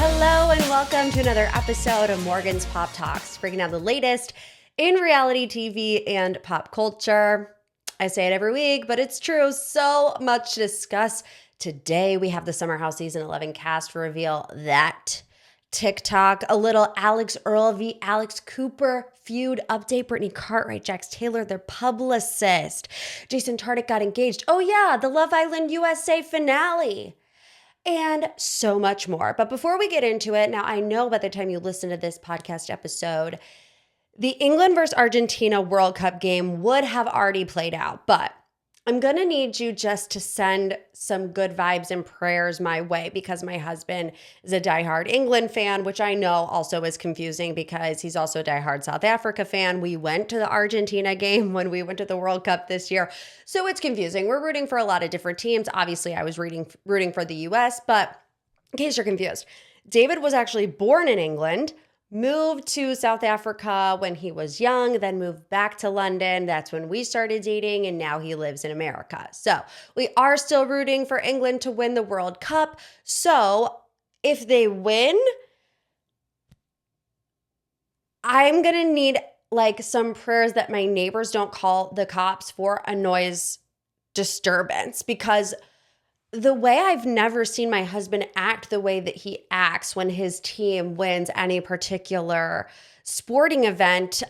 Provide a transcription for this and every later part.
Hello and welcome to another episode of Morgan's Pop Talks, breaking down the latest in reality TV and pop culture. I say it every week, but it's true. So much to discuss. Today we have the Summer House Season 11 cast reveal, that TikTok, a little Alix Earle v. Alex Cooper feud update, Brittany, Cartwright, Jax Taylor, their publicist, Jason Tartick got engaged. Oh yeah, the Love Island USA finale. And so much more. But before we get into it, now I know by the time you listen to this podcast episode, the England versus Argentina World Cup game would have already played out. But I'm going to need you just to send some good vibes and prayers my way because my husband is a diehard England fan, which I know also is confusing because he's also a diehard South Africa fan. We went to the Argentina game when we went to the World Cup this year. So it's confusing. We're rooting for a lot of different teams. Obviously, I was rooting for the US, but in case you're confused, David was actually born in England, moved to South Africa when he was young, then moved back to London. That's when we started dating, and now he lives in America. So we are still rooting for England to win the World Cup. So if they win, I'm going to need like some prayers that my neighbors don't call the cops for a noise disturbance, because the way I've never seen my husband act the way that he acts when his team wins any particular sporting event,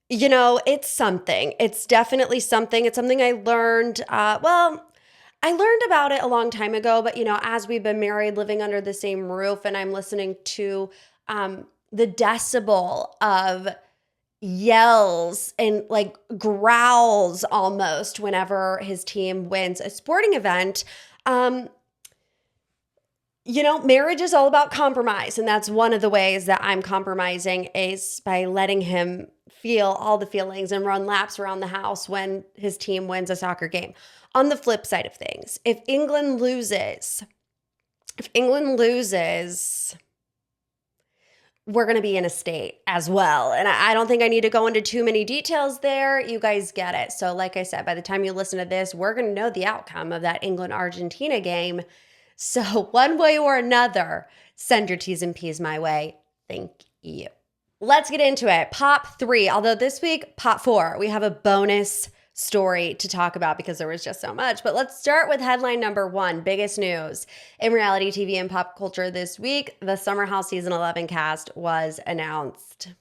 it's something. It's definitely something. It's something I learned, I learned about it a long time ago, but, as we've been married, living under the same roof, and I'm listening to the decibel of yells and like growls almost whenever his team wins a sporting event. Marriage is all about compromise. And that's one of the ways that I'm compromising is by letting him feel all the feelings and run laps around the house when his team wins a soccer game. On the flip side of things, if England loses, we're going to be in a state as well. And I don't think I need to go into too many details there. You guys get it. So like I said, by the time you listen to this, we're going to know the outcome of that England-Argentina game. So one way or another, send your T's and P's my way. Thank you. Let's get into it. Pop 3, although this week, Pop 4, we have a bonus story to talk about because there was just so much. But let's start with headline number 1, biggest news in reality TV and pop culture this week. The Summer House Season 11 cast was announced.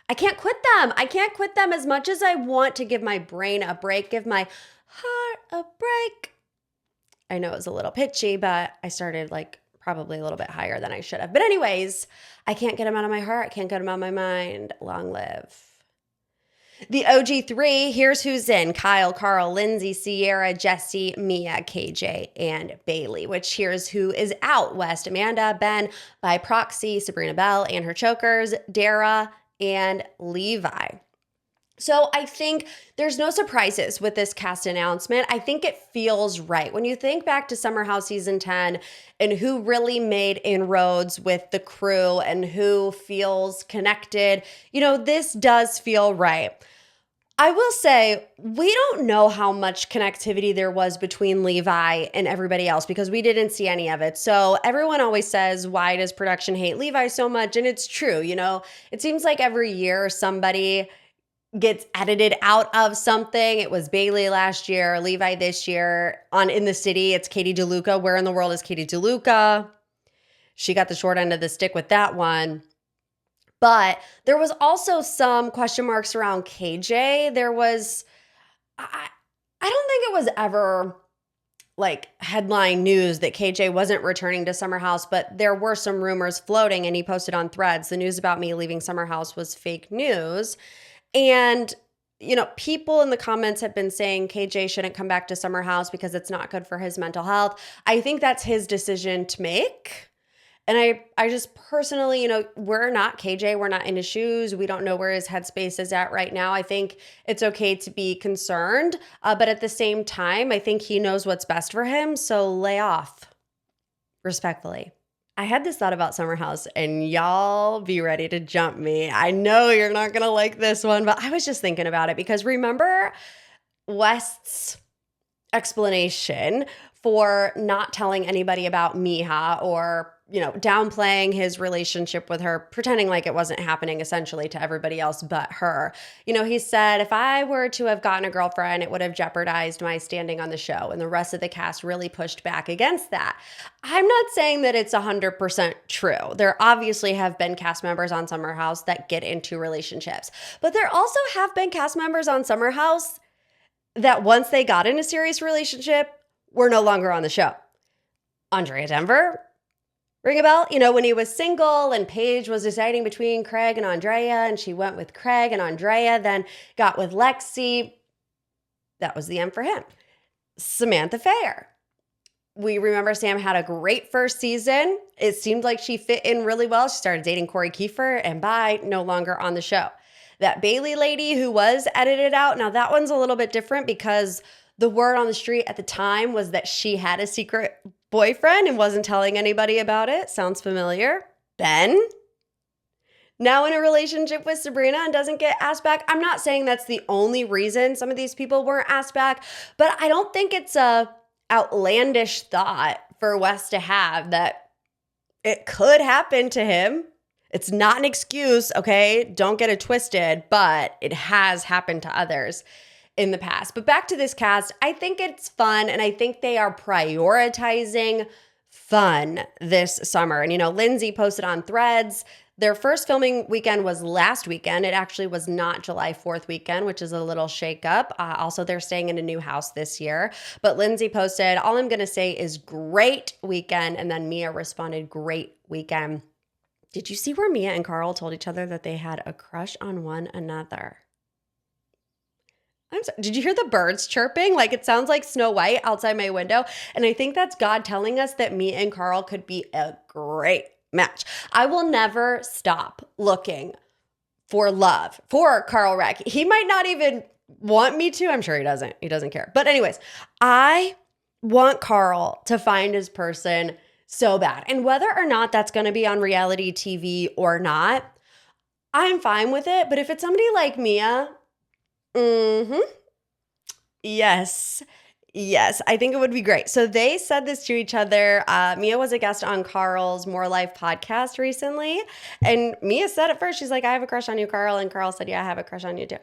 I can't quit them. I can't quit them as much as I want to give my brain a break, give my heart a break. I know it was a little pitchy, but I started probably a little bit higher than I should have. But anyways, I can't get them out of my heart. I can't get them out of my mind. Long live. The OG3, here's who's in: Kyle, Carl, Lindsay, Sierra, Jesse, Mia, KJ, and Bailey, which here's who is out: West, Amanda, Ben, by proxy, Sabrina Bell and her chokers, Dara, and Levi. So I think there's no surprises with this cast announcement. I think it feels right. When you think back to Summer House Season 10 and who really made inroads with the crew and who feels connected, this does feel right. I will say, we don't know how much connectivity there was between Levi and everybody else because we didn't see any of it. So everyone always says, why does production hate Levi so much? And it's true. It seems like every year somebody gets edited out of something. It was Bailey last year, Levi this year. On In the City, it's Katie DeLuca. Where in the world is Katie DeLuca? She got the short end of the stick with that one. But there was also some question marks around KJ. There was, I don't think it was ever headline news that KJ wasn't returning to Summer House, but there were some rumors floating, and he posted on Threads, the news about me leaving Summer House was fake news. And, people in the comments have been saying KJ shouldn't come back to Summer House because it's not good for his mental health. I think that's his decision to make. And I just personally, we're not KJ. We're not in his shoes. We don't know where his headspace is at right now. I think it's okay to be concerned. But at the same time, I think he knows what's best for him. So lay off, respectfully. I had this thought about Summer House, and y'all be ready to jump me. I know you're not going to like this one, but I was just thinking about it because remember West's explanation for not telling anybody about Mija or, downplaying his relationship with her, pretending like it wasn't happening essentially to everybody else but her. He said, if I were to have gotten a girlfriend, it would have jeopardized my standing on the show. And the rest of the cast really pushed back against that. I'm not saying that it's 100% true. There obviously have been cast members on Summer House that get into relationships, but there also have been cast members on Summer House that once they got in a serious relationship were no longer on the show. Andrea Denver, ring a bell? When he was single and Paige was deciding between Craig and Andrea, and she went with Craig, and Andrea then got with Lexi. That was the end for him. Samantha Fair. We remember Sam had a great first season. It seemed like she fit in really well. She started dating Corey Kiefer, and bye, no longer on the show. That Bailey lady who was edited out, now that one's a little bit different because the word on the street at the time was that she had a secret boyfriend and wasn't telling anybody about it. Sounds familiar. Ben, now in a relationship with Sabrina and doesn't get asked back. I'm not saying that's the only reason some of these people weren't asked back, but I don't think it's a outlandish thought for Wes to have that it could happen to him. It's not an excuse, okay? Don't get it twisted, but it has happened to others in the past. But back to this cast, I think it's fun, and I think they are prioritizing fun this summer. And, Lindsay posted on Threads, their first filming weekend was last weekend. It actually was not July 4th weekend, which is a little shakeup. Also, they're staying in a new house this year. But Lindsay posted, all I'm going to say is great weekend. And then Mia responded, great weekend. Did you see where Mia and Carl told each other that they had a crush on one another? I'm sorry. Did you hear the birds chirping? Like, it sounds like Snow White outside my window. And I think that's God telling us that Mia and Carl could be a great match. I will never stop looking for love for Carl Reck. He might not even want me to. I'm sure he doesn't. He doesn't care. But anyways, I want Carl to find his person so bad. And whether or not that's going to be on reality TV or not, I'm fine with it. But if it's somebody like Mia, yes, I think it would be great. So they said this to each other. Mia was a guest on Carl's More Life podcast recently. And Mia said at first, she's like, I have a crush on you, Carl. And Carl said, yeah, I have a crush on you too.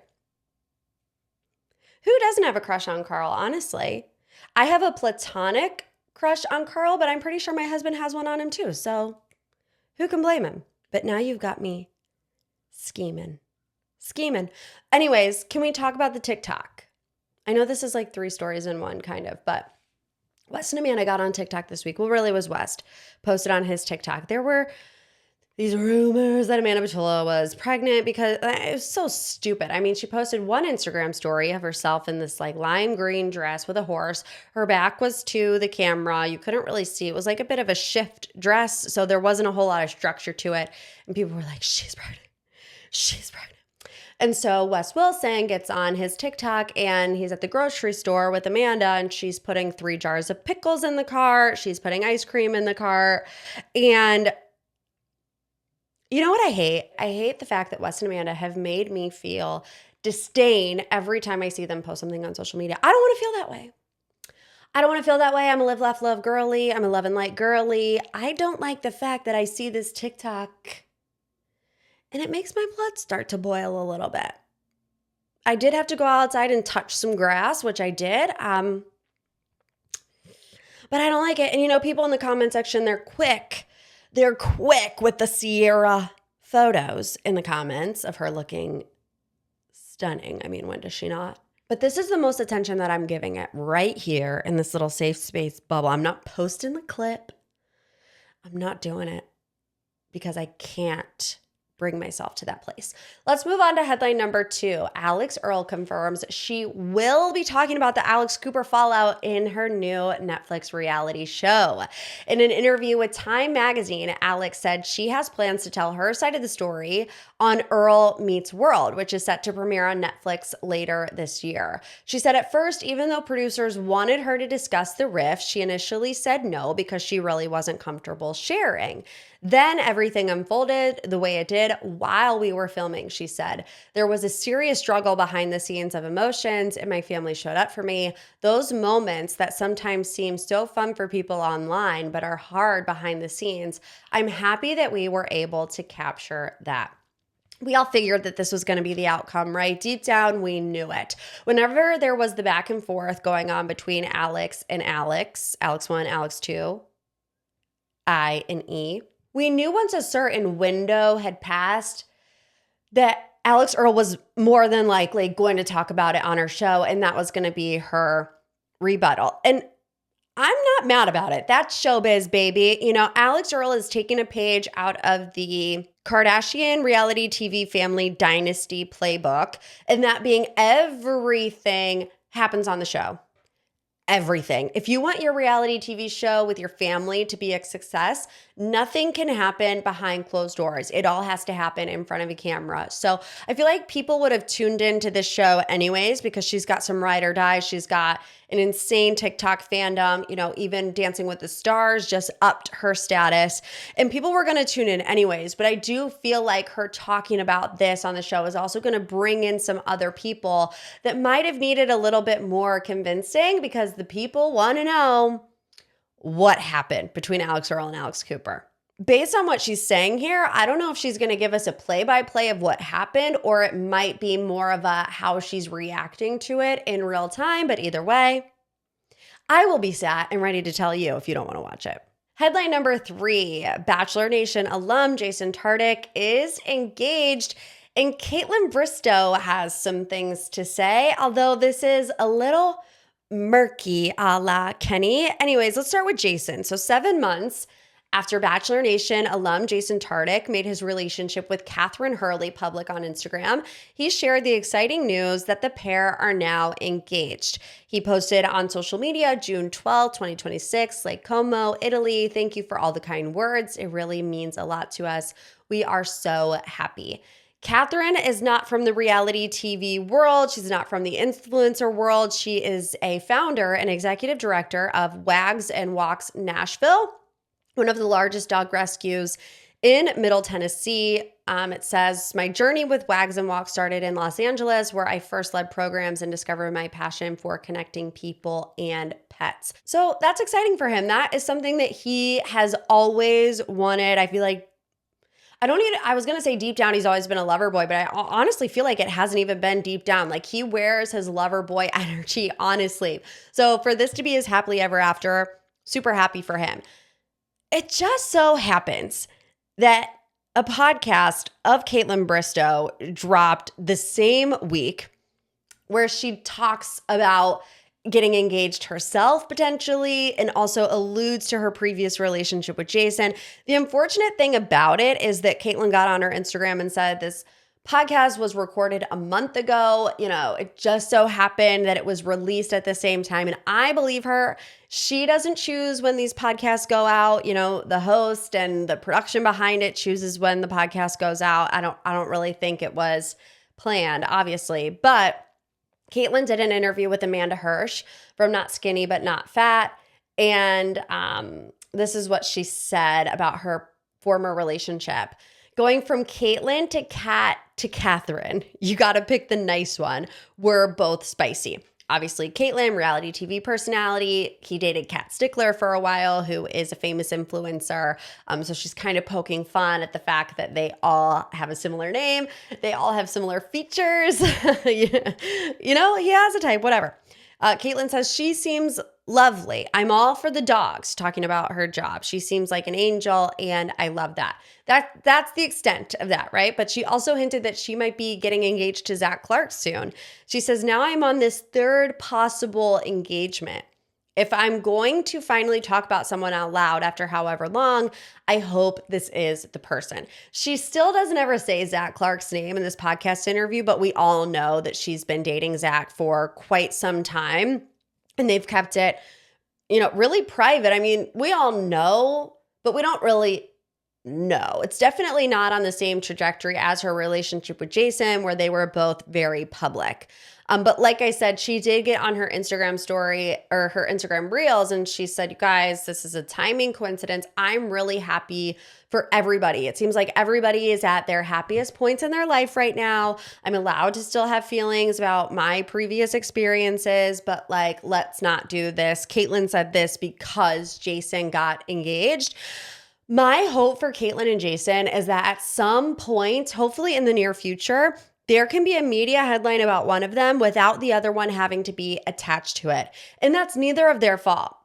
Who doesn't have a crush on Carl, honestly? I have a platonic crush on Carl, but I'm pretty sure my husband has one on him too. So who can blame him? But now you've got me scheming. Anyways, can we talk about the TikTok? I know this is like 3 stories in one kind of, but West and Amanda got on TikTok this week. Well, really was West posted on his TikTok. There were these rumors that Amanda Batula was pregnant because it was so stupid. I mean, she posted one Instagram story of herself in this like lime green dress with a horse. Her back was to the camera. You couldn't really see. It was like a bit of a shift dress, so there wasn't a whole lot of structure to it. And people were like, she's pregnant. And so Wes Wilson gets on his TikTok and he's at the grocery store with Amanda and she's putting 3 jars of pickles in the cart. She's putting ice cream in the cart. And you know what I hate? I hate the fact that Wes and Amanda have made me feel disdain every time I see them post something on social media. I don't want to feel that way. I'm a live, laugh, love girly. I'm a love and light girly. I don't like the fact that I see this TikTok and it makes my blood start to boil a little bit. I did have to go outside and touch some grass, which I did. But I don't like it. And people in the comment section, they're quick with the Sierra photos in the comments of her looking stunning. I mean, when does she not? But this is the most attention that I'm giving it right here in this little safe space bubble. I'm not posting the clip. I'm not doing it because I can't bring myself to that place. Let's move on to headline number 2. Alix Earle confirms she will be talking about the Alex Cooper fallout in her new Netflix reality show. In an interview with Time magazine, Alix said she has plans to tell her side of the story on Earle Meets World, which is set to premiere on Netflix later this year. She said at first, even though producers wanted her to discuss the rift, she initially said no because she really wasn't comfortable sharing. Then everything unfolded the way it did, did while we were filming, she said. There was a serious struggle behind the scenes of emotions, and my family showed up for me. Those moments that sometimes seem so fun for people online, but are hard behind the scenes, I'm happy that we were able to capture that. We all figured that this was going to be the outcome, right? Deep down, we knew it. Whenever there was the back and forth going on between Alix and Alix 1, Alix 2, I and E, we knew once a certain window had passed that Alix Earle was more than likely going to talk about it on her show, and that was going to be her rebuttal. And I'm not mad about it. That's showbiz, baby. You know, Alix Earle is taking a page out of the Kardashian reality TV family dynasty playbook, and that being everything happens on the show. Everything. If you want your reality TV show with your family to be a success, nothing can happen behind closed doors. It all has to happen in front of a camera. So I feel like people would have tuned into this show anyways because she's got some ride or die. She's got an insane TikTok fandom. You know, even Dancing with the Stars just upped her status. And people were going to tune in anyways. But I do feel like her talking about this on the show is also going to bring in some other people that might have needed a little bit more convincing because the people want to know what happened between Alix Earle and Alex Cooper. Based on what she's saying here, I don't know if she's going to give us a play-by-play of what happened, or it might be more of a how she's reacting to it in real time. But either way, I will be sat and ready to tell you if you don't want to watch it. Headline number 3, Bachelor Nation alum Jason Tartick is engaged, and Kaitlyn Bristowe has some things to say, although this is a little murky a la Kenny. Anyways, let's start with Jason. So 7 months after Bachelor Nation alum Jason Tartick made his relationship with Catherine Hurley public on Instagram, he shared the exciting news that the pair are now engaged. He posted on social media June 12, 2026, Lake Como, Italy. Thank you for all the kind words. It really means a lot to us. We are so happy. Catherine is not from the reality TV world. She's not from the influencer world. She is a founder and executive director of Wags and Walks Nashville, one of the largest dog rescues in Middle Tennessee. It says, my journey with Wags and Walks started in Los Angeles, where I first led programs and discovered my passion for connecting people and pets. So that's exciting for him. That is something that he has always wanted. I feel like I was going to say deep down, he's always been a lover boy, but I honestly feel like it hasn't even been deep down. Like he wears his lover boy energy, honestly. So for this to be his happily ever after, super happy for him. It just so happens that a podcast of Kaitlyn Bristowe dropped the same week where she talks about getting engaged herself potentially and also alludes to her previous relationship with Jason. The unfortunate thing about it is that Kaitlyn got on her Instagram and said this podcast was recorded a month ago. You know, it just so happened that it was released at the same time. And I believe her. She doesn't choose when these podcasts go out. You know, the host and the production behind it chooses when the podcast goes out. I don't really think it was planned, obviously. But Kaitlyn did an interview with Amanda Hirsch from Not Skinny But Not Fat. And this is what she said about her former relationship. Going from Kaitlyn to Kat to Catherine, you got to pick the nice one. We're both spicy. Obviously, Kaitlyn, reality TV personality. He dated Kat Stickler for a while, who is a famous influencer. So she's kind of poking fun at the fact that they all have a similar name. They all have similar features. You know, he has a type, whatever. Kaitlyn says she seems lovely. I'm all for the dogs, talking about her job. She seems like an angel, and I love that. That's the extent of that, right? But she also hinted that she might be getting engaged to Zach Clark soon. She says, now I'm on this third possible engagement. If I'm going to finally talk about someone out loud after however long, I hope this is the person. She still doesn't ever say Zach Clark's name in this podcast interview, but we all know that she's been dating Zach for quite some time, and they've kept it, you know, really private. I mean, we all know, but we don't really No, it's definitely not on the same trajectory as her relationship with Jason, where they were both very public. But like I said, she did get on her Instagram story or her Instagram reels, and she said, "You guys, this is a timing coincidence. I'm really happy for everybody. It seems like everybody is at their happiest points in their life right now. I'm allowed to still have feelings about my previous experiences, but like, let's not do this." Kaitlyn said this because Jason got engaged. My hope for Kaitlyn and Jason is that at some point, hopefully in the near future, there can be a media headline about one of them without the other one having to be attached to it. And that's neither of their fault.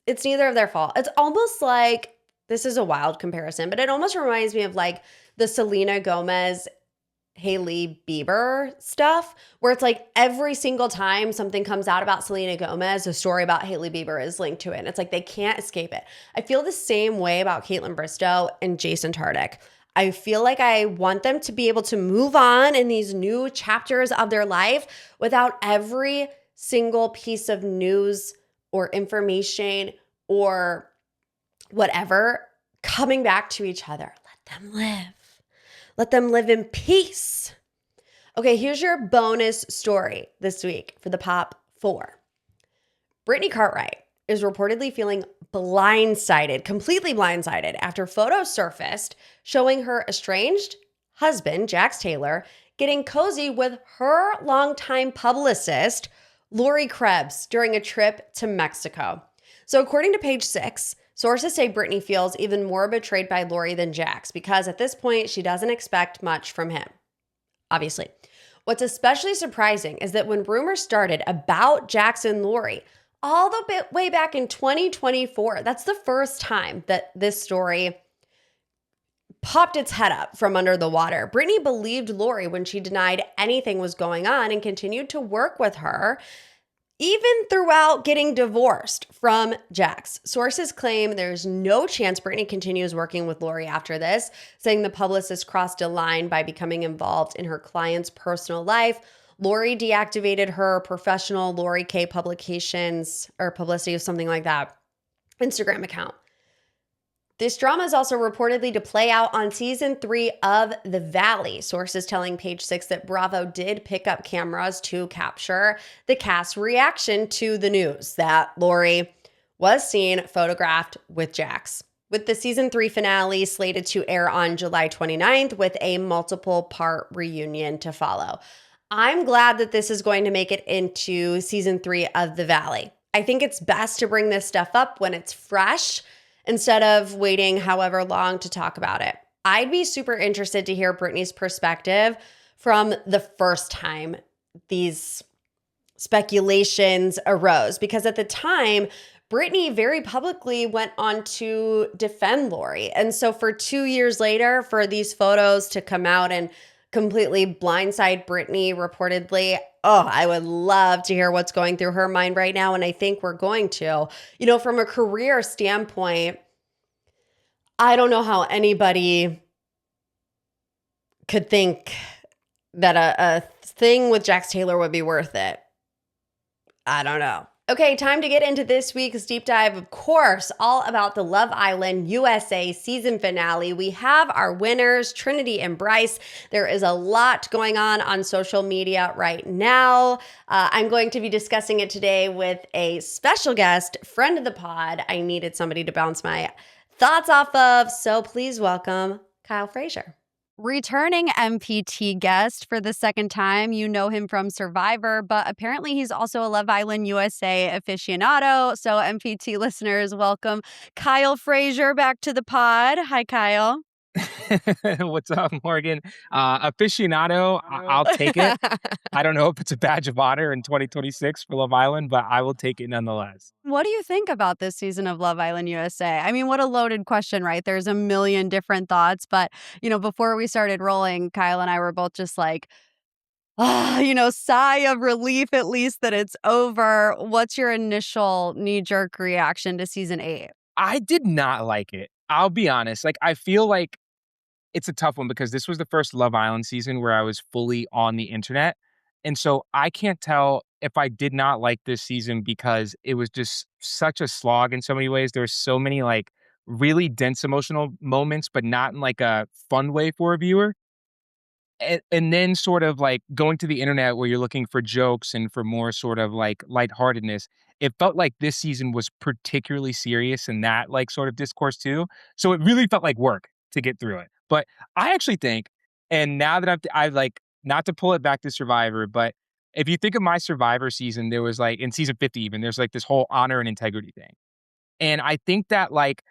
It's neither of their fault. It's almost like, this is a wild comparison, but it almost reminds me of like the Selena Gomez Hailey Bieber stuff, where it's like every single time something comes out about Selena Gomez, a story about Hailey Bieber is linked to it. And it's like they can't escape it. I feel the same way about Kaitlyn Bristowe and Jason Tartick. I feel like I want them to be able to move on in these new chapters of their life without every single piece of news or information or whatever coming back to each other. Let them live. Let them live in peace. Okay, here's your bonus story this week for the Pop 4. Brittany Cartwright is reportedly feeling blindsided, completely blindsided, after photos surfaced showing her estranged husband, Jax Taylor, getting cozy with her longtime publicist, Lori Krebs, during a trip to Mexico. So according to Page 6, sources say Brittany feels even more betrayed by Lori than Jax because at this point, she doesn't expect much from him. Obviously. What's especially surprising is that when rumors started about Jax and Lori, all the way back in 2024, that's the first time that this story popped its head up from under the water. Brittany believed Lori when she denied anything was going on and continued to work with her even throughout getting divorced from Jax. Sources claim there's no chance Brittany continues working with Lori after this, saying the publicist crossed a line by becoming involved in her client's personal life. Lori deactivated her professional Lori K Publications or Publicity or something like that Instagram account. This drama is also reportedly to play out on season 3 of The Valley. Sources telling Page 6 that Bravo did pick up cameras to capture the cast's reaction to the news that Lori was seen photographed with Jax. With the season 3 finale slated to air on July 29th with a multiple part reunion to follow. I'm glad that this is going to make it into season 3 of The Valley. I think it's best to bring this stuff up when it's fresh instead of waiting however long to talk about it. I'd be super interested to hear Brittany's perspective from the first time these speculations arose, because at the time, Brittany very publicly went on to defend Lori. And so for 2 years later, for these photos to come out and completely blindside Brittany reportedly, I would love to hear what's going through her mind right now. And I think we're going to. You know, from a career standpoint, I don't know how anybody could think that a thing with Jax Taylor would be worth it. I don't know. Okay, time to get into this week's deep dive. Of course, all about the Love Island USA season finale. We have our winners, Trinity and Bryce. There is a lot going on social media right now. I'm going to be discussing it today with a special guest, friend of the pod. I needed somebody to bounce my thoughts off of, so please welcome Kyle Frazier. Returning MPT guest for the second time. You know him from Survivor, but apparently he's also a Love Island USA aficionado. So MPT listeners, welcome Kyle Frazier back to the pod. Hi, Kyle. What's up, Morgan? Aficionado, I'll take it. I don't know if it's a badge of honor in 2026 for Love Island, but I will take it nonetheless. What do you think about this season of Love Island USA? I mean, what a loaded question, right? There's a million different thoughts, but, you know, before we started rolling, Kyle and I were both just like, sigh of relief at least that it's over. What's your initial knee-jerk reaction to season 8? I did not like it. I'll be honest. I feel like it's a tough one because this was the first Love Island season where I was fully on the internet. And so I can't tell if I did not like this season because it was just such a slog in so many ways. There were so many really dense emotional moments, but not in like a fun way for a viewer. And then sort of like going to the internet where you're looking for jokes and for more sort of like lightheartedness. It felt like this season was particularly serious in that like sort of discourse too. So it really felt like work to get through it. But I actually think, and now that I like not to pull it back to Survivor, but if you think of my Survivor season, there was like in season 50 even, there's like this whole honor and integrity thing. And I think that like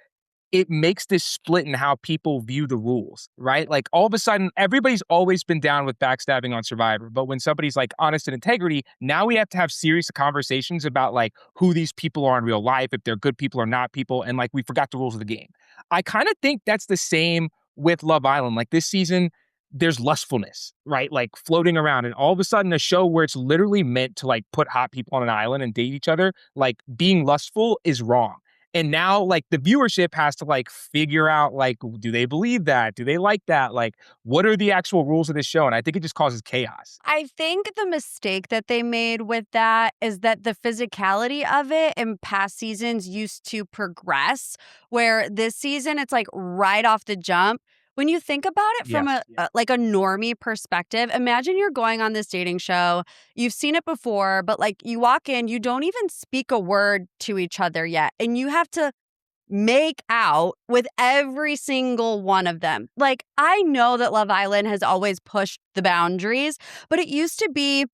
it makes this split in how people view the rules, right? Like all of a sudden, everybody's always been down with backstabbing on Survivor. But when somebody's like honest and integrity, now we have to have serious conversations about like who these people are in real life, if they're good people or not people. And like we forgot the rules of the game. I kind of think that's the same with Love Island. Like this season, there's lustfulness, right? Like floating around. And all of a sudden, a show where it's literally meant to like put hot people on an island and date each other, like being lustful is wrong. And now, like, the viewership has to, like, figure out, like, do they believe that? Do they like that? Like, what are the actual rules of this show? And I think it just causes chaos. I think the mistake that they made with that is that the physicality of it in past seasons used to progress, where this season it's like right off the jump. When you think about it from Yes. like a normie perspective, imagine you're going on this dating show. You've seen it before, but like you walk in, you don't even speak a word to each other yet, and you have to make out with every single one of them. Like, I know that Love Island has always pushed the boundaries, but it used to be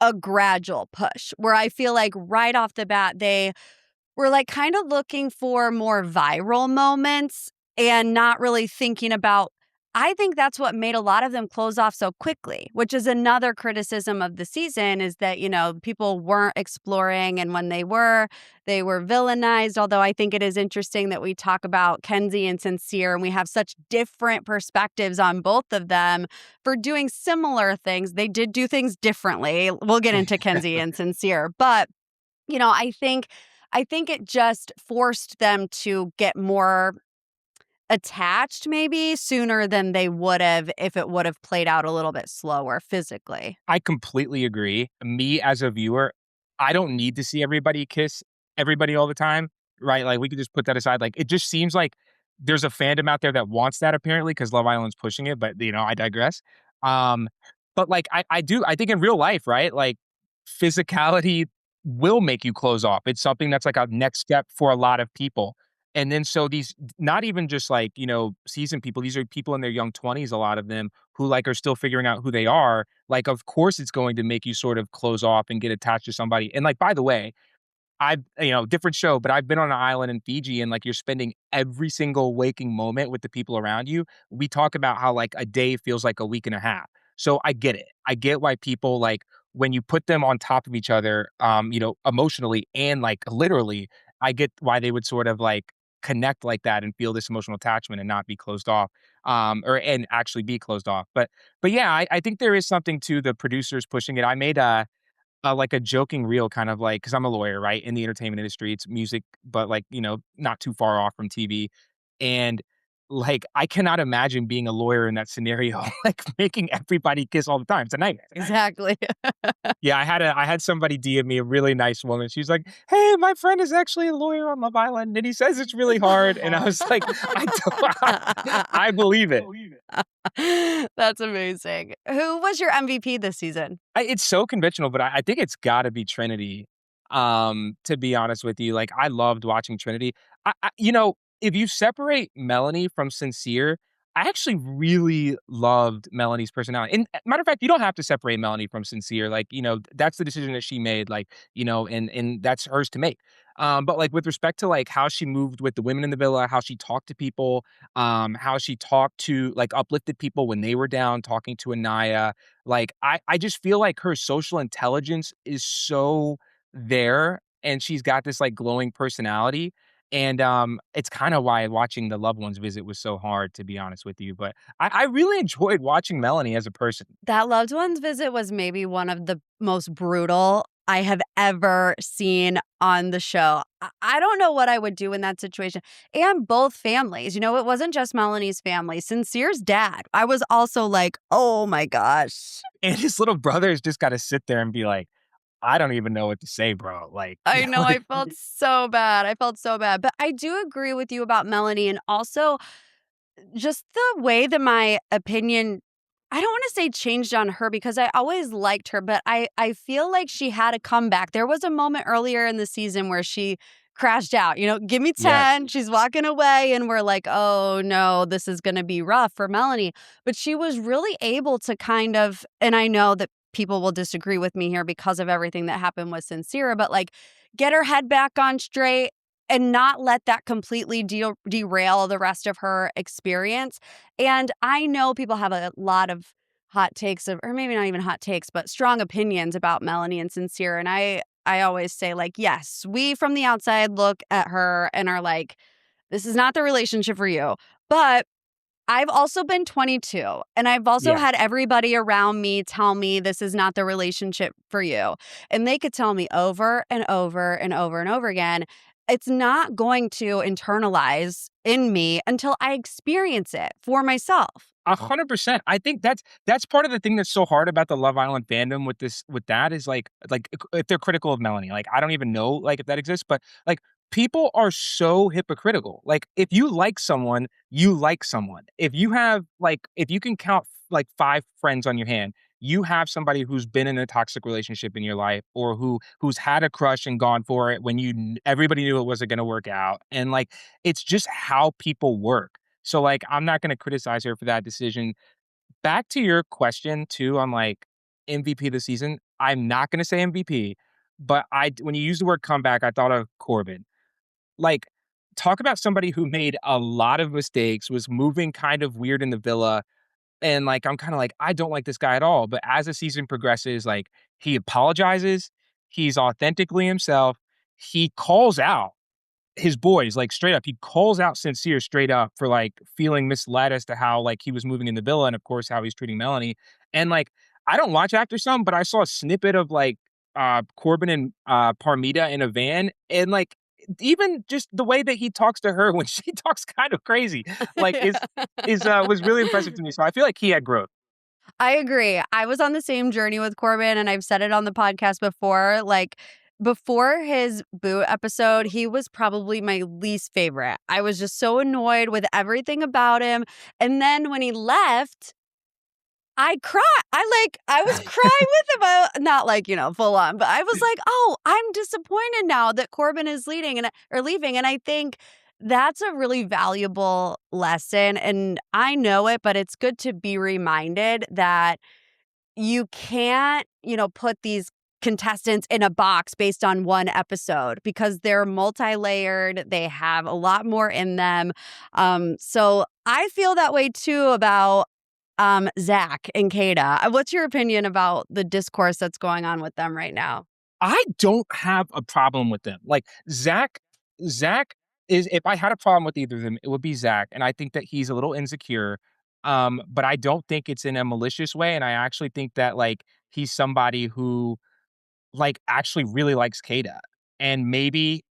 a gradual push where I feel like right off the bat, they were like kind of looking for more viral moments and not really thinking about. I think that's what made a lot of them close off so quickly, which is another criticism of the season is that, you know, people weren't exploring. And when they were villainized. Although I think it is interesting that we talk about Kenzie and Sincere and we have such different perspectives on both of them for doing similar things. They did do things differently. We'll get into Kenzie and Sincere. But, you know, I think it just forced them to get more attached maybe sooner than they would have if it would have played out a little bit slower physically. I completely agree. Me as a viewer, I don't need to see everybody kiss everybody all the time, right? Like we could just put that aside. Like it just seems like there's a fandom out there that wants that apparently because Love Island's pushing it, but you know, I digress. Um, but like I think in real life, right? Like physicality will make you close off. It's something that's like a next step for a lot of people. And then so these not even just like, you know, seasoned people, these are people in their young 20s, a lot of them who like are still figuring out who they are. Like, of course, it's going to make you sort of close off and get attached to somebody. And like, by the way, I've you know, different show, but I've been on an island in Fiji and, like, you're spending every single waking moment with the people around you. We talk about how, like, a day feels like a week and a half. So I get it. I get why people, like, when you put them on top of each other, you know, emotionally and, like, literally, I get why they would sort of, like, connect like that and feel this emotional attachment and not be closed off, or and actually be closed off. But yeah, I think there is something to the producers pushing it. I made a like a joking reel kind of like, because 'cause I'm a lawyer, right, in the entertainment industry, it's music, but like, you know, not too far off from TV, and, like, I cannot imagine being a lawyer in that scenario, like, making everybody kiss all the time, it's a nightmare. Exactly. Yeah, I had somebody DM me, a really nice woman, she's like, "Hey, my friend is actually a lawyer on Love Island, and he says it's really hard," and I was like, "I don't I believe it." That's amazing. Who was your MVP this season? It's so conventional, but I think it's gotta be Trinity, to be honest with you, like, I loved watching Trinity. You know, if you separate Melanie from Sincere, I actually really loved Melanie's personality, and, matter of fact, you don't have to separate Melanie from Sincere, like, you know, that's the decision that she made, like, you know, and that's hers to make. But, like, with respect to, like, how she moved with the women in the villa, how she talked to people, how she talked to like, uplifted people when they were down, talking to Anaya, like, I just feel like her social intelligence is so there, and she's got this, like, glowing personality, and, it's kinda why watching the loved ones visit was so hard, to be honest with you, but I really enjoyed watching Melanie as a person. That loved ones visit was maybe one of the most brutal I have ever seen on the show. I don't know what I would do in that situation. And both families, you know, it wasn't just Melanie's family. Sincere's dad. I was also like, oh my gosh. And his little brothers just gotta sit there and be like, I don't even know what to say, bro. Like, I know, like, I felt so bad. I felt so bad. But I do agree with you about Melanie, and also just the way that my opinion, I don't want to say changed on her because I always liked her, but I feel like she had a comeback. There was a moment earlier in the season where she crashed out. Give me yes. 10. She's walking away, and we're like, oh no, this is going to be rough for Melanie. But she was really able to kind of, and I know that people will disagree with me here because of everything that happened with Sincere, but like get her head back on straight and not let that completely derail the rest of her experience. And I know people have a lot of hot takes or maybe not even hot takes, but strong opinions about Melanie and Sincere. And I always say, like, yes, we from the outside look at her and are like, this is not the relationship for you. But I've also been 22, and I've also Yes. had everybody around me tell me this is not the relationship for you. And they could tell me over and over and over and over again. It's not going to internalize in me until I experience it for myself. 100%. I think that's part of the thing that's so hard about the Love Island fandom with that is like if they're critical of Melanie, like I don't even know like if that exists, but like people are so hypocritical. Like if you like someone, you like someone. If you can count like 5 friends on your hand, you have somebody who's been in a toxic relationship in your life or who's had a crush and gone for it when everybody knew it wasn't going to work out. And like it's just how people work. So, like, I'm not gonna criticize her for that decision. Back to your question too on, like, MVP of the season, I'm not gonna say MVP, but when you use the word comeback, I thought of Corbin. Like, talk about somebody who made a lot of mistakes, was moving kind of weird in the villa, and, like, I'm kinda like, "I don't like this guy at all," but as the season progresses, like, he apologizes, he's authentically himself, he calls out his boys, like, straight up. He calls out Sincere straight up for, like, feeling misled as to how, like, he was moving in the villa and, of course, how he's treating Melanie. And, like, I don't watch After Some, but I saw a snippet of, like, Corbin and, Parmita in a van, and, like, even just the way that he talks to her when she talks kind of crazy, like, was really impressive to me. So I feel like he had growth. I agree. I was on the same journey with Corbin, and I've said it on the podcast before. Like, before his boot episode, he was probably my least favorite. I was just so annoyed with everything about him. And then when he left, I cried. I was crying with him. Not like, full on, but I was like, oh, I'm disappointed now that Corbin is leaving. And I think that's a really valuable lesson. And I know it, but it's good to be reminded that you can't, put these contestants in a box based on one episode because they're multi-layered. They have a lot more in them. So I feel that way too about Zach and Kada. What's your opinion about the discourse that's going on with them right now? I don't have a problem with them. Like, Zach is if I had a problem with either of them, it would be Zach, and I think that he's a little insecure, but I don't think it's in a malicious way, and I actually think that, like, he's somebody who, like, actually really likes Kada, and maybe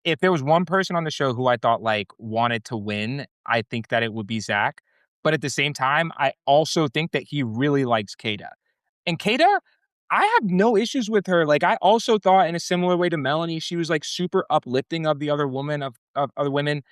if there was one person on the show who I thought, like, wanted to win, I think that it would be Zach, but at the same time, I also think that he really likes Kada. And Kada, I have no issues with her. Like, I also thought in a similar way to Melanie, she was, like, super uplifting of the other woman of other women.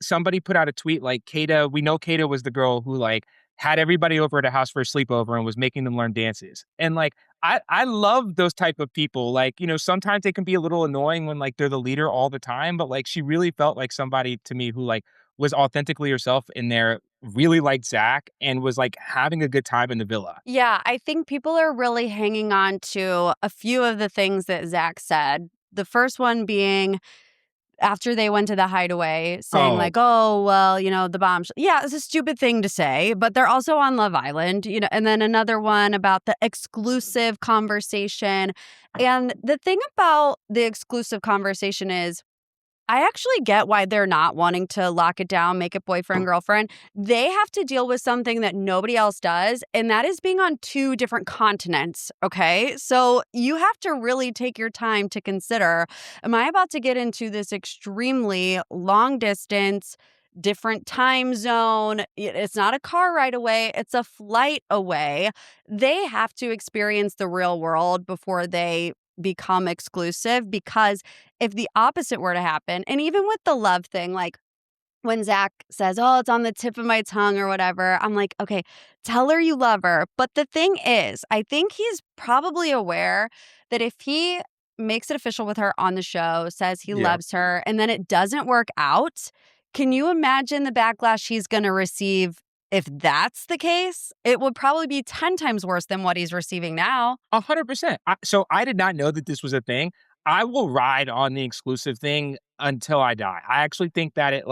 Somebody put out a tweet like, Kada, we know Kada was the girl who, like, had everybody over at a house for a sleepover and was making them learn dances. And, like, I love those type of people. Like, sometimes they can be a little annoying when, like, they're the leader all the time, but, like, she really felt like somebody to me who, like, was authentically herself in there, really liked Zach, and was, like, having a good time in the villa. Yeah, I think people are really hanging on to a few of the things that Zach said. The first one being after they went to the hideaway saying Oh, like, oh, well, the bomb. Yeah, it's a stupid thing to say, but they're also on Love Island, and then another one about the exclusive conversation. And the thing about the exclusive conversation is I actually get why they're not wanting to lock it down, make it boyfriend, girlfriend. They have to deal with something that nobody else does, and that is being on 2 different continents, okay? So you have to really take your time to consider, am I about to get into this extremely long distance different time zone. It's not a car ride away, it's a flight away. They have to experience the real world before they become exclusive, because if the opposite were to happen, and even with the love thing, like when Zach says, oh, it's on the tip of my tongue or whatever, I'm like, okay, tell her you love her. But the thing is, I think he's probably aware that if he makes it official with her on the show, says he loves her, and then it doesn't work out, can you imagine the backlash he's going to receive if that's the case? It would probably be 10 times worse than what he's receiving now. 100%. So I did not know that this was a thing. I will ride on the exclusive thing until I die. I actually think that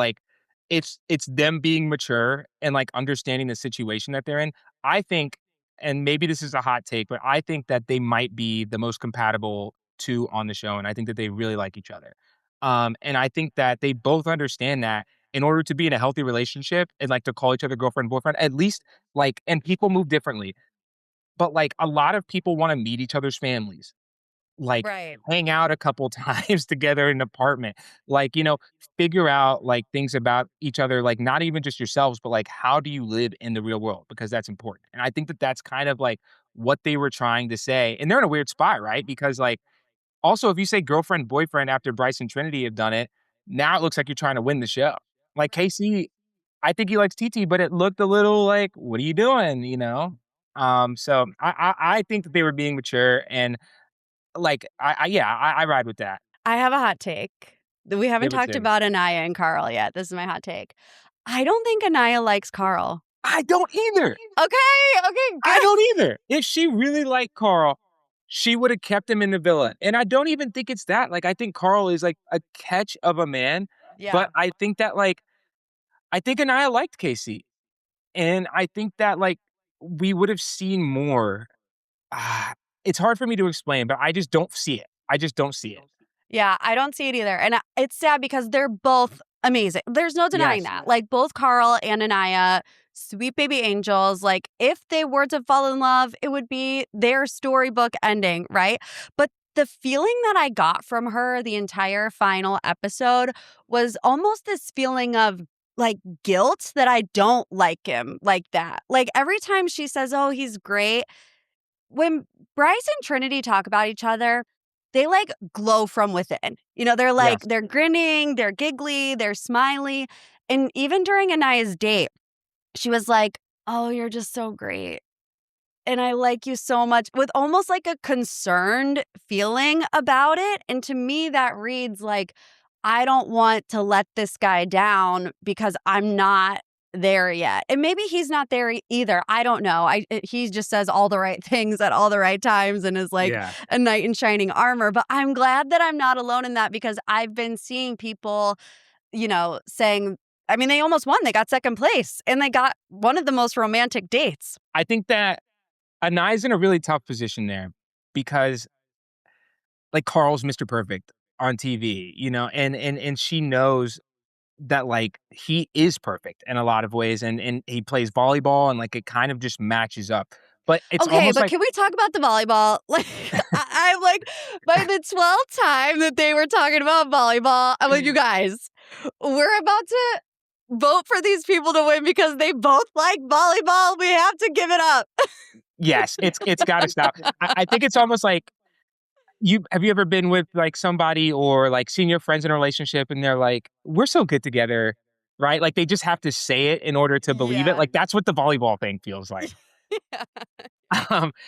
it's them being mature and like understanding the situation that they're in. I think, and maybe this is a hot take, but I think that they might be the most compatible two on the show, and I think that they really like each other. And I think that they both understand that in order to be in a healthy relationship and like to call each other girlfriend, boyfriend, at least like, and people move differently, but like a lot of people want to meet each other's families, like Right. hang out a couple times together in an apartment, like, figure out like things about each other, like not even just yourselves, but like how do you live in the real world? Because that's important. And I think that that's kind of like what they were trying to say. And they're in a weird spot, right? Because like, also, if you say girlfriend, boyfriend after Bryce and Trinity have done it, now it looks like you're trying to win the show. Like Casey, I think he likes TT, but it looked a little like, what are you doing? So I think that they were being mature, and like I ride with that. I have a hot take. We haven't Give it talked to me. about Anaya and Carl yet. This is my hot take. I don't think Anaya likes Carl. I don't either. Okay, I good. don't either. If she really liked Carl, she would have kept him in the villa. And I don't even think it's that. Like, I think Carl is like a catch of a man. Yeah. But I think that I think Anaya liked Casey. And I think that we would have seen more. It's hard for me to explain, but I just don't see it. I just don't see it. Yeah, I don't see it either. And it's sad because they're both amazing. There's no denying Yes. that. Like both Carl and Anaya, sweet baby angels. Like if they were to fall in love, it would be their storybook ending, right? But the feeling that I got from her the entire final episode was almost this feeling of like guilt that I don't like him like that. Like every time she says, oh, he's great. When Bryce and Trinity talk about each other, they like glow from within. They're like, Yes. they're grinning, they're giggly, they're smiley. And even during Anaya's date, she was like, oh, you're just so great. And I like you so much, with almost like a concerned feeling about it. And to me, that reads like, I don't want to let this guy down because I'm not there yet. And maybe he's not there either. I don't know. He just says all the right things at all the right times and is like a knight in shining armor. But I'm glad that I'm not alone in that, because I've been seeing people, saying, I mean, they almost won. They got second place and they got one of the most romantic dates. I think that Anaya's in a really tough position there because like Carl's Mr. Perfect on TV, and she knows that he is perfect in a lot of ways, and he plays volleyball, and it kind of just matches up. But it's okay, almost but can we talk about the volleyball? Like, I'm like, by the 12th time that they were talking about volleyball, I'm like, you guys, we're about to vote for these people to win because they both like volleyball. We have to give it up. Yes, it's got to stop. I think it's almost like, have you ever been with somebody or seen your friends in a relationship and they're like, we're so good together, right? Like they just have to say it in order to believe it. Like that's what the volleyball thing feels like.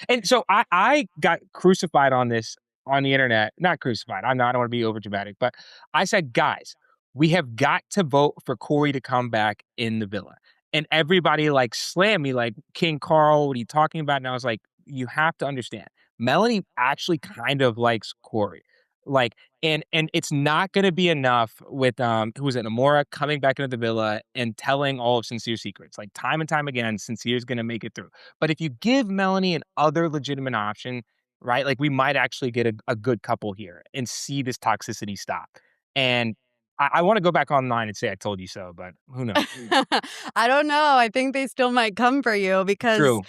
And so I got crucified on this on the internet. Not crucified. I don't want to be over dramatic, but I said, guys, we have got to vote for Corey to come back in the villa. And everybody slammed me like, King Carl, what are you talking about? And I was like, you have to understand. Melanie actually kind of likes Corey. And it's not going to be enough with who was it, Namora coming back into the villa and telling all of Sincere's secrets. Time and time again, Sincere's going to make it through. But if you give Melanie an other legitimate option, right, we might actually get a good couple here and see this toxicity stop. And I want to go back online and say I told you so, but who knows? I don't know. I think they still might come for you because True.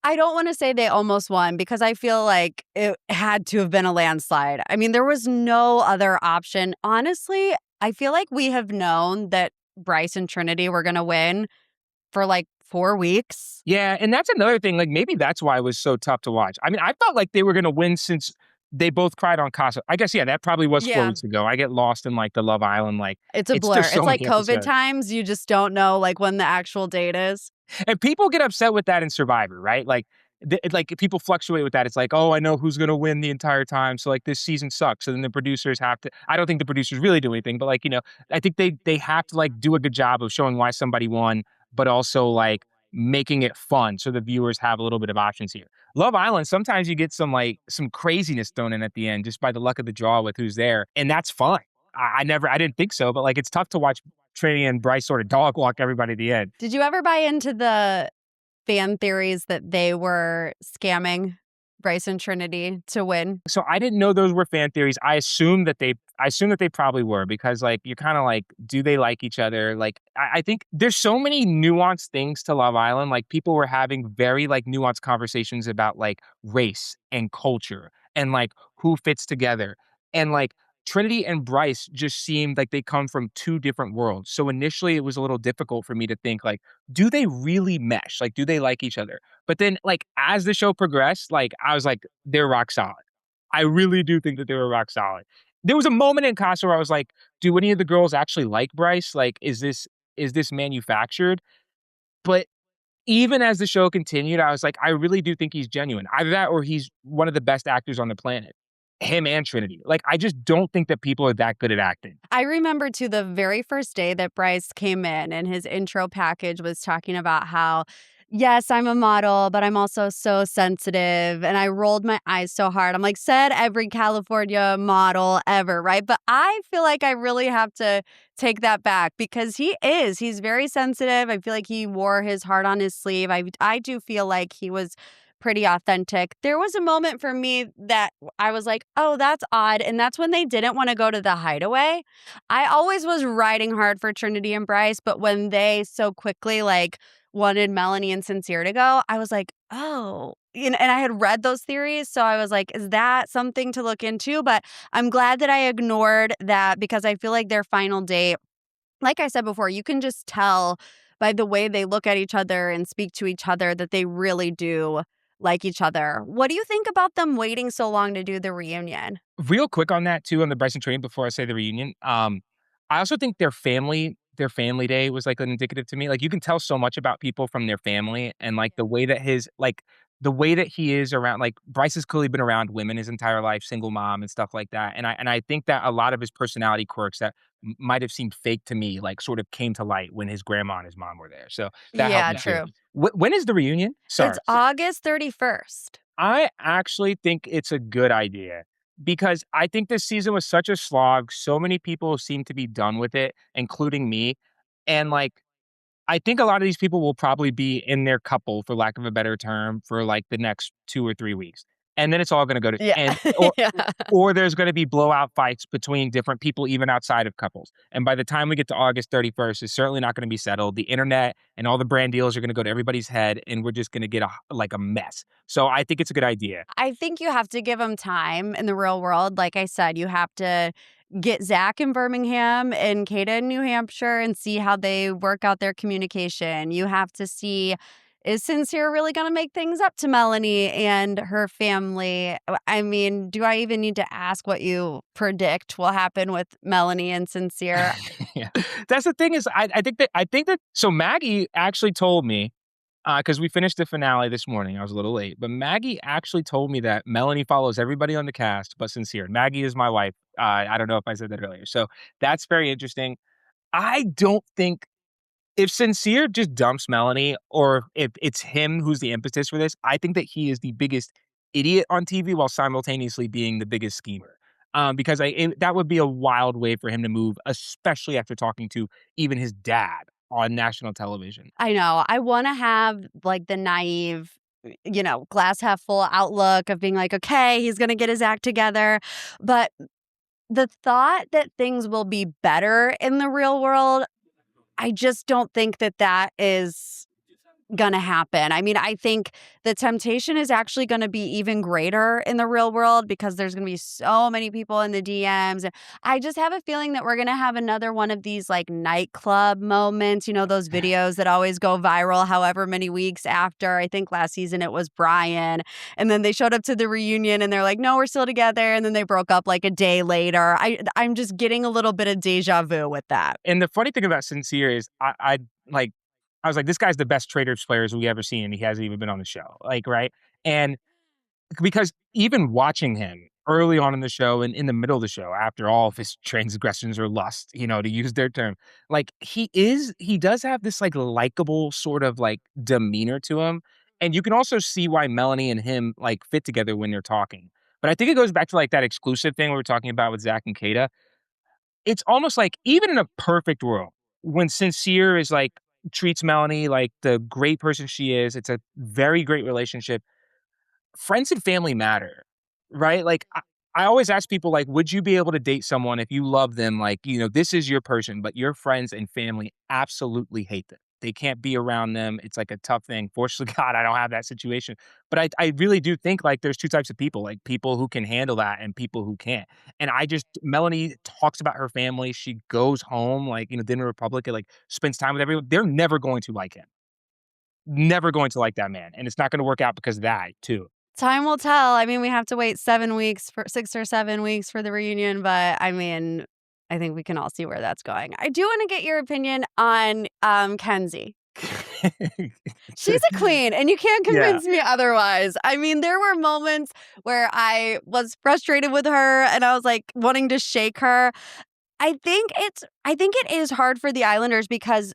I don't want to say they almost won, because I feel like it had to have been a landslide. I mean, there was no other option. Honestly, I feel like we have known that Bryce and Trinity were going to win for like 4 weeks. Yeah, and that's another thing. Like, maybe that's why it was so tough to watch. I mean, I felt like they were going to win since they both cried on Casa. I guess, yeah, that probably was 4 Yeah. weeks ago. I get lost in like the Love Island. Like, It's a it's blur. just so It's like many COVID episodes. times. You just don't know like when the actual date is. And people get upset with that in Survivor, right? Like, like people fluctuate with that. It's like, oh, I know who's going to win the entire time. So like this season sucks. So then the producers have to. I don't think the producers really do anything, but like, you know, I think they have to like do a good job of showing why somebody won, but also like making it fun so the viewers have a little bit of options here. Love Island, sometimes you get some craziness thrown in at the end just by the luck of the draw with who's there, and that's fine. I didn't think so, but like it's tough to watch Trinity and Bryce sort of dog walk everybody at the end. Did you ever buy into the fan theories that they were scamming Bryce and Trinity to win? So I didn't know those were fan theories. I assumed that they probably were, because like you're kind of like, do they like each other? Like I think there's so many nuanced things to Love Island. Like people were having very like nuanced conversations about like race and culture and like who fits together. And like Trinity and Bryce just seemed like they come from two different worlds. So initially it was a little difficult for me to think like, do they really mesh? Like, do they like each other? But then like as the show progressed, like I was like, they're rock solid. I really do think that they were rock solid. There was a moment in Casa where I was like, do any of the girls actually like Bryce? Like, is this manufactured? But even as the show continued, I was like, I really do think he's genuine. Either that or he's one of the best actors on the planet. Him and Trinity. Like, I just don't think that people are that good at acting. I remember too the very first day that Bryce came in and his intro package was talking about how, yes, I'm a model, but I'm also so sensitive. And I rolled my eyes so hard. I'm like, said every California model ever, right? But I feel like I really have to take that back because he's very sensitive. I feel like he wore his heart on his sleeve. I do feel like he was pretty authentic. There was a moment for me that I was like, oh, that's odd. And that's when they didn't want to go to the hideaway. I always was riding hard for Trinity and Bryce, but when they so quickly like wanted Melanie and Sincere to go, I was like, oh, and I had read those theories. So I was like, is that something to look into? But I'm glad that I ignored that because I feel like their final date, like I said before, you can just tell by the way they look at each other and speak to each other that they really do like each other. What do you think about them waiting so long to do the reunion? Real quick on that too, on the Bryce and Trinity before I say the reunion. I also think their family day was like an indicative to me. Like you can tell so much about people from their family and like the way that he is around, like Bryce has clearly been around women his entire life, single mom and stuff like that. And I think that a lot of his personality quirks that might have seemed fake to me, like sort of came to light when his grandma and his mom were there. So that helped Yeah, me true. too. When is the reunion? Sorry. It's August 31st. I actually think it's a good idea because I think this season was such a slog. So many people seem to be done with it, including me. And like, I think a lot of these people will probably be in their couple, for lack of a better term, for like the next 2 or 3 weeks. And then it's all going to go to, Yeah. and, Yeah. or there's going to be blowout fights between different people, even outside of couples. And by the time we get to August 31st, it's certainly not going to be settled. The internet and all the brand deals are going to go to everybody's head, and we're just going to get a mess. So I think it's a good idea. I think you have to give them time in the real world. Like I said, you have to get Zach in Birmingham and Kata in New Hampshire and see how they work out their communication. You have to see, is Sincere really going to make things up to Melanie and her family? I mean, do I even need to ask what you predict will happen with Melanie and Sincere? Yeah. That's the thing is I think that so Maggie actually told me, because we finished the finale this morning. I was a little late, but Maggie actually told me that Melanie follows everybody on the cast but Sincere. Maggie is my wife. I don't know if I said that earlier. So that's very interesting. I don't think if Sincere just dumps Melanie, or if it's him who's the impetus for this, I think that he is the biggest idiot on TV while simultaneously being the biggest schemer. Because that would be a wild way for him to move, especially after talking to even his dad on national television. I know. I want to have like the naive, glass half full outlook of being like, okay, he's going to get his act together. But the thought that things will be better in the real world, I just don't think that is going to happen. I mean, I think the temptation is actually going to be even greater in the real world because there's going to be so many people in the DMs. And I just have a feeling that we're going to have another one of these like nightclub moments, you know, those videos that always go viral however many weeks after. I think last season it was Brian. And then they showed up to the reunion and they're like, no, we're still together. And then they broke up like a day later. I'm just getting a little bit of deja vu with that. And the funny thing about Sincere is I was like, this guy's the best Traitors players we ever seen, and he hasn't even been on the show. Like, right? And because even watching him early on in the show and in the middle of the show, after all of his transgressions or lust, you know, to use their term, like he does have this like likable sort of like demeanor to him. And you can also see why Melanie and him like fit together when they're talking. But I think it goes back to like that exclusive thing we were talking about with Zach and Kata. It's almost like even in a perfect world, when Sincere is like treats Melanie like the great person she is, it's a very great relationship. Friends and family matter, right? Like I always ask people like, would you be able to date someone if you love them? Like, you know, this is your person, but your friends and family absolutely hate them. They can't be around them. It's like a tough thing. Fortunately, God, I don't have that situation. But I really do think like there's two types of people, like people who can handle that and people who can't. And Melanie talks about her family. She goes home, like, you know, Dinner Republic, and like spends time with everyone. They're never going to like him. Never going to like that man. And it's not going to work out because of that, too. Time will tell. I mean, we have to wait 6 or 7 weeks for the reunion, but I mean, I think we can all see where that's going. I do want to get your opinion on Kenzie. She's a queen, and you can't convince me otherwise. I mean, there were moments where I was frustrated with her, and I was like wanting to shake her. I think it is hard for the Islanders because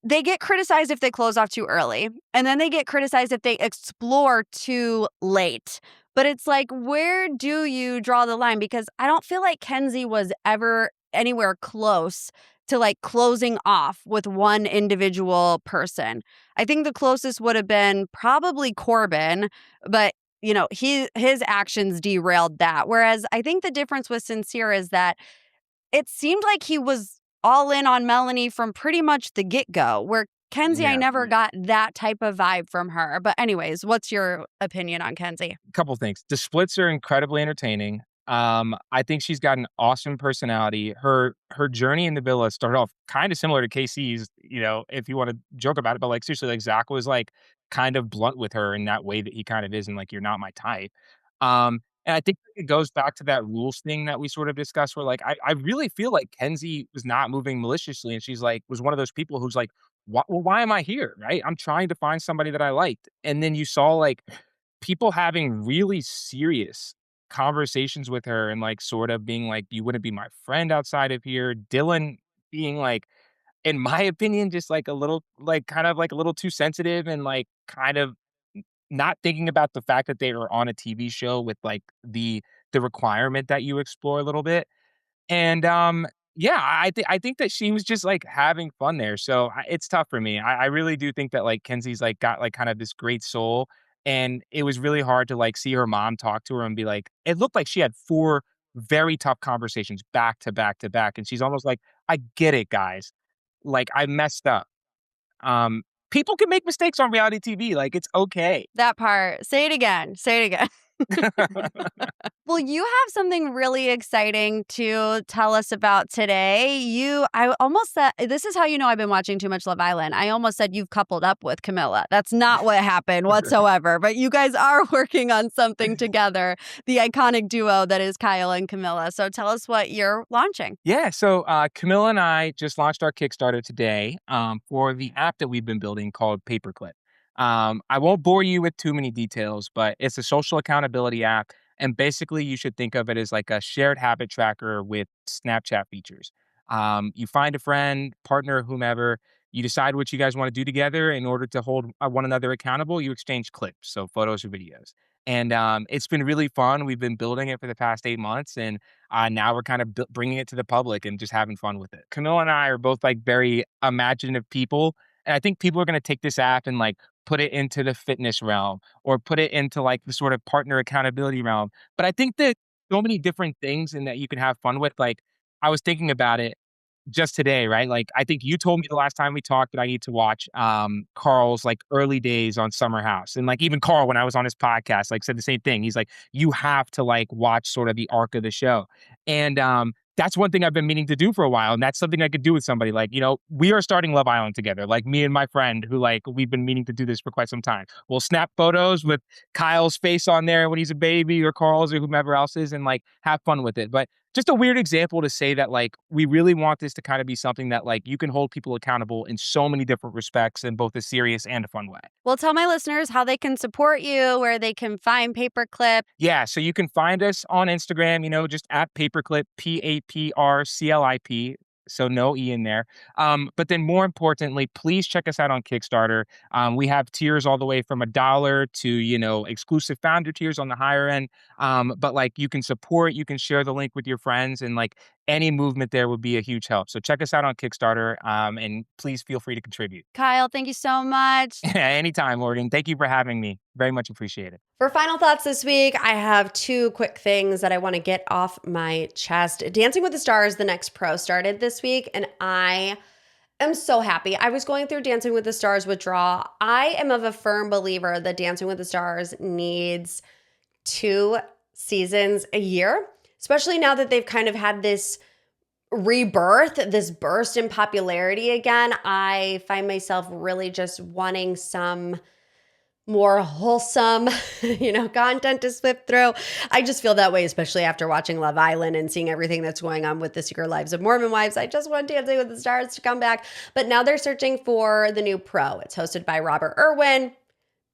they get criticized if they close off too early, and then they get criticized if they explore too late. But it's like, where do you draw the line? Because I don't feel like Kenzie was ever anywhere close to like closing off with one individual person. I think the closest would have been probably Corbin, but you know, his actions derailed that. Whereas I think the difference with Sincere is that it seemed like he was all in on Melanie from pretty much the get-go, where Kenzie, I never got that type of vibe from her. But anyways, what's your opinion on Kenzie? Couple things. The splits are incredibly entertaining. I think she's got an awesome personality. Her journey in the villa started off kind of similar to KC's, you know, if you want to joke about it, but like seriously, like Zach was like kind of blunt with her in that way that he kind of is, and like, you're not my type. And I think it goes back to that rules thing that we sort of discussed where like I really feel like Kenzie was not moving maliciously, and she's like was one of those people who's like, why am I here? Right? I'm trying to find somebody that I liked. And then you saw like people having really serious conversations with her and like sort of being like, you wouldn't be my friend outside of here. Dylan being like, in my opinion, just like a little like kind of like a little too sensitive and like kind of not thinking about the fact that they were on a TV show with like the requirement that you explore a little bit. And yeah, I think that she was just like having fun there. So it's tough for me. I really do think that like Kenzie's like got like kind of this great soul, and it was really hard to like see her mom talk to her and be like, it looked like she had 4 very tough conversations back to back to back, and she's almost like, I get it, guys. Like I messed up. People can make mistakes on reality TV. Like it's okay. That part. Say it again. Say it again. Well, you have something really exciting to tell us about today. I almost said, this is how you know I've been watching too much Love Island. I almost said you've coupled up with Camilla. That's not what happened whatsoever, but you guys are working on something together, the iconic duo that is Kyle and Camilla. So tell us what you're launching. Yeah, so Camilla and I just launched our Kickstarter today for the app that we've been building called Paperclip. I won't bore you with too many details, but it's a social accountability app. And basically, you should think of it as like a shared habit tracker with Snapchat features. You find a friend, partner, whomever, you decide what you guys want to do together in order to hold one another accountable. You exchange clips, so photos or videos. And it's been really fun. We've been building it for the past 8 months, and now we're kind of bringing it to the public and just having fun with it. Camilla and I are both like very imaginative people. And I think people are going to take this app and like put it into the fitness realm or put it into like the sort of partner accountability realm. But I think that so many different things and that you can have fun with. Like I was thinking about it. just today, right? Like, I think you told me the last time we talked that I need to watch Carl's like early days on Summer House. And like even Carl, when I was on his podcast, like said the same thing. He's like, you have to like watch sort of the arc of the show. And that's one thing I've been meaning to do for a while. And that's something I could do with somebody. Like, you know, we are starting Love Island together, like me and my friend who like, we've been meaning to do this for quite some time. We'll snap photos with Kyle's face on there when he's a baby or Carl's or whomever else is and like have fun with it. But just a weird example to say that like, we really want this to kind of be something that like you can hold people accountable in so many different respects in both a serious and a fun way. Well, tell my listeners how they can support you, where they can find Paperclip. Yeah, so you can find us on Instagram, you know, just at Paperclip, PAPRCLIP. So no E in there. But then more importantly, please check us out on Kickstarter. We have tiers all the way from $1 to, you know, exclusive founder tiers on the higher end. But like you can support, you can share the link with your friends, and like any movement there would be a huge help. So check us out on Kickstarter, and please feel free to contribute. Kyle, thank you so much. Anytime, Morgan. Thank you for having me. Very much appreciated. For final thoughts this week, I have 2 quick things that I want to get off my chest. Dancing with the Stars, The Next Pro started this week, and I am so happy. I was going through Dancing with the Stars withdrawal. I am of a firm believer that Dancing with the Stars needs 2 seasons a year, especially now that they've kind of had this rebirth, this burst in popularity again. I find myself really just wanting some more wholesome, content to flip through. I just feel that way, especially after watching Love Island and seeing everything that's going on with the Secret Lives of Mormon Wives. I just want Dancing with the Stars to come back. But now they're searching for the new pro. It's hosted by Robert Irwin,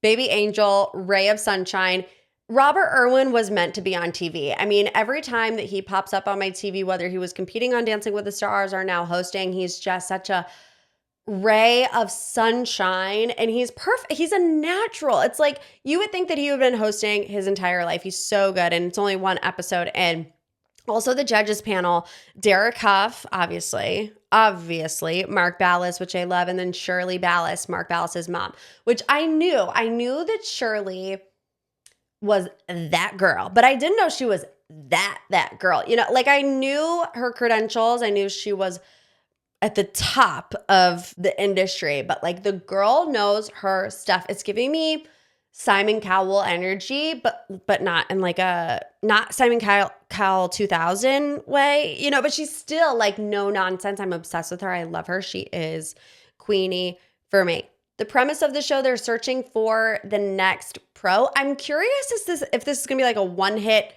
Baby Angel, Ray of Sunshine. Robert Irwin was meant to be on TV. I mean, every time that he pops up on my TV, whether he was competing on Dancing with the Stars or now hosting, he's just such a ray of sunshine, and he's perfect. He's a natural. It's like you would think that he would have been hosting his entire life. He's so good, and it's only 1 episode. And also the judges panel, Derek Huff, obviously, Mark Ballas, which I love, and then Shirley Ballas, Mark Ballas's mom, which I knew that Shirley was that girl, but I didn't know she was that girl. Like I knew her credentials. I knew she was at the top of the industry, but like the girl knows her stuff. It's giving me Simon Cowell energy, but not in like not Simon Cowell 2000 way, but she's still like no nonsense. I'm obsessed with her. I love her. She is Queenie for me. The premise of the show, they're searching for the next pro. I'm curious if this is going to be like a one-hit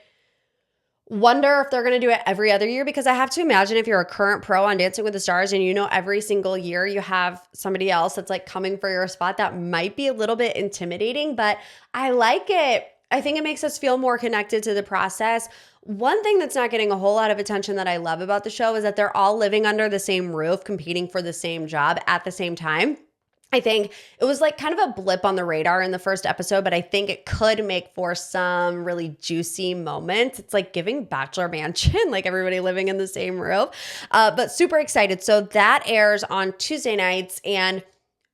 wonder, if they're going to do it every other year, because I have to imagine if you're a current pro on Dancing with the Stars and every single year you have somebody else that's like coming for your spot, that might be a little bit intimidating, but I like it. I think it makes us feel more connected to the process. One thing that's not getting a whole lot of attention that I love about the show is that they're all living under the same roof, competing for the same job at the same time. I think it was like kind of a blip on the radar in the first episode, but I think it could make for some really juicy moments. It's like giving Bachelor Mansion, like everybody living in the same roof, but super excited. So that airs on Tuesday nights, and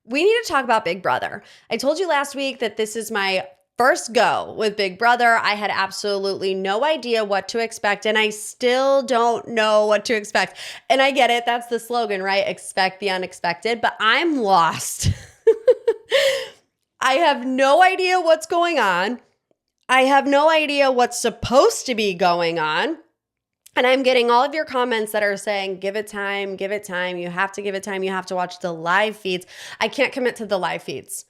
we need to talk about Big Brother. I told you last week that this is my first go with Big Brother. I had absolutely no idea what to expect, and I still don't know what to expect. And I get it. That's the slogan, right? Expect the unexpected, but I'm lost. I have no idea what's going on. I have no idea what's supposed to be going on. And I'm getting all of your comments that are saying, give it time, give it time. You have to give it time. You have to watch the live feeds. I can't commit to the live feeds.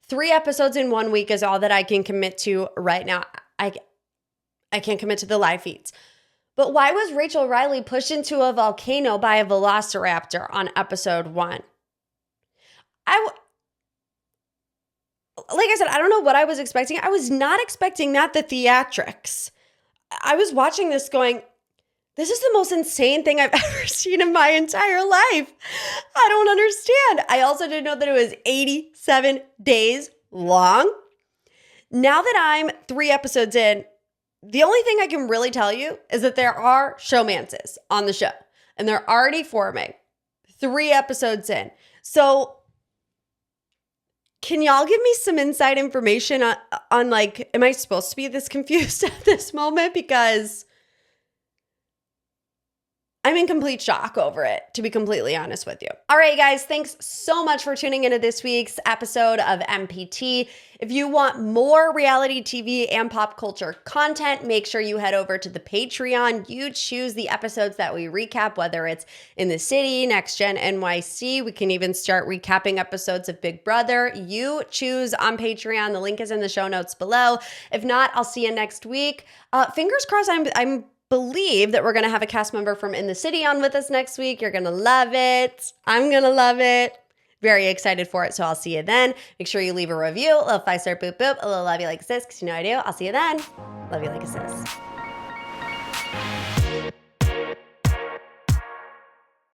3 episodes in 1 week is all that I can commit to right now. I can't commit to the live feeds. But why was Rachel Riley pushed into a volcano by a velociraptor on episode 1? Like I said, I don't know what I was expecting. I was not expecting that, the theatrics. I was watching this going, this is the most insane thing I've ever seen in my entire life. I don't understand. I also didn't know that it was 87 days long. Now that I'm 3 episodes in, the only thing I can really tell you is that there are showmances on the show, and they're already forming 3 episodes in. So can y'all give me some inside information on like, am I supposed to be this confused at this moment? Because I'm in complete shock over it, to be completely honest with you. All right, guys, thanks so much for tuning into this week's episode of MPT. If you want more reality TV and pop culture content, make sure you head over to the Patreon. You choose the episodes that we recap, whether it's In the City, Next Gen NYC. We can even start recapping episodes of Big Brother. You choose on Patreon. The link is in the show notes below. If not, I'll see you next week. Fingers crossed, I'm believe that we're going to have a cast member from In the City on with us next week. You're going to love it. I'm going to love it. Very excited for it. So I'll see you then. Make sure you leave a review, a little 5-star boop boop, a little love you like a sis, because you know I do. I'll see you then. Love you like a sis.